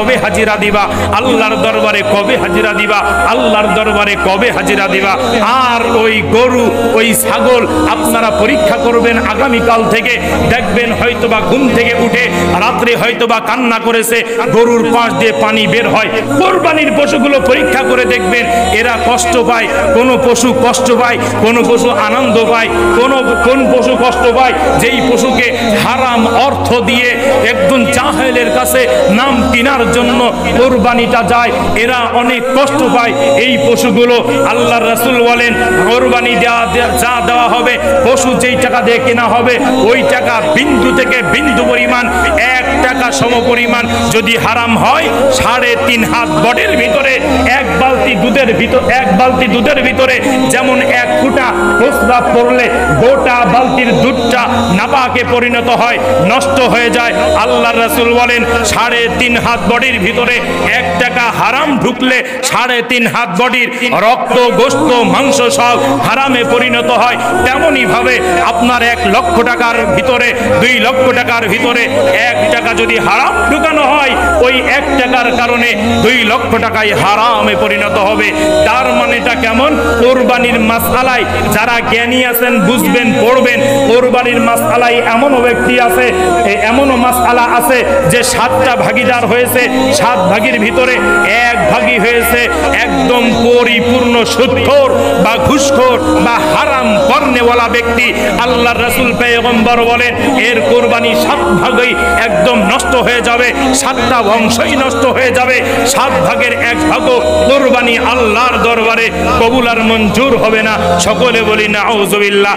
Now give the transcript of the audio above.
কবে হাজিরা দিবা, আল্লাহর দরবারে কবে হাজিরা দিবা, আল্লাহর দরবারে কবে হাজিরা দিবা। আর ওই গরু ওই ছাগল আপনারা পরীক্ষা করবেন আগামীকাল থেকে, দেখবেন হয়তোবা ঘুম থেকে উঠে রাত্রে হয়তোবা কান্না করেছে, গরুর পাশ দিয়ে পানি বের হয়। কোরবানির পশুগুলো পরীক্ষা করে দেখবেন এরা কষ্ট পায়, কোন পশু কষ্ট পায়, কোন পশু আনন্দ পায়, কোন পশু কষ্ট পায় যেই পশুকে হারাম অর্থ দিয়ে একজন জাহেলের কাছে নাম কেনার জন্য কোরবানিটা যায়, এরা অনেক কষ্ট পায়। এই পশুগুলো আল্লাহর রাসূল বলেন কোরবানি যা দেওয়া হবে, পশু যেই টাকা দিয়ে কেনা হবে ওই টাকা বিন্দু থেকে বিন্দু পরিমাণ 1 টাকা সম পরিমাণ যদি হারাম হয়, 3.5 হাত বটের ভিতরে এক বালতি দুধের ভিতরে যেমন 1 ফুটা প্রস্রাব পড়লে গোটা বালতির দুধটা নাপাকে পরিণত হয়, নষ্ট হয়ে যায়। আল্লাহর রাসূল বলেন 3.5 হাত বডির ভিতরে 1 টাকা হারাম ঢুকলে 3.5 হাত বডির রক্ত গোশত মাংস সব হারামে পরিণত হয়। তেমনি ভাবে আপনার 1 লক্ষ টাকার ভিতরে 2 লক্ষ টাকার ভিতরে 1 টাকা যদি হারাম ঢুকানো হয়, ওই 1 টাকার কারণে 2 লক্ষ টাকাই হারামে পরিণত হবে। তার মানেটা কেমন? কোরবানির মাসআলায় যারা জ্ঞানী আছেন বুঝবেন, পড়বেন। কোরবানির মাসআলায় এমনও ব্যক্তি আছে, এমনও মাসআলা আছে যে 7টা ভাগীদার হয়েছে, 7 ভাগের ভিতরে 1 ভাগী হয়েছে একদম পরিপূর্ণ সুদখোর বা ঘুষখোর বা হারাম করনেওয়ালা ব্যক্তি। আল্লাহর রাসূল পয়গম্বর বলেন এর কোরবানি 7 ভাগই একদম নষ্ট হয়ে যাবে, 7টা বংশই নষ্ট হয়ে যাবে। 7 ভাগের 1 ভাগও কোরবানি আল্লাহর দরবারে কবুল আর মঞ্জুর হবে না। সকলে বলি নাউযুবিল্লাহ।